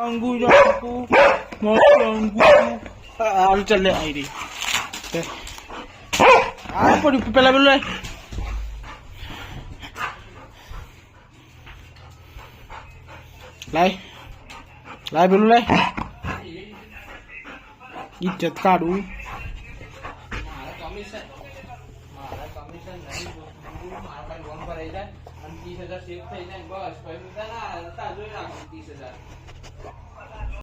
અંગુ જાકુ મસ્ત અંગુ હાલ ચાલે આવી રહી આ પડી પેલા પેલું લાય લાય લાય પેલું લાય ઇજ્જત કાઢું કમિશન નહીં મારા લોન ભરાઈ જાય અને 30,000 સેવ થઈ જાય બસ પછી જોઈ રાખો 30,000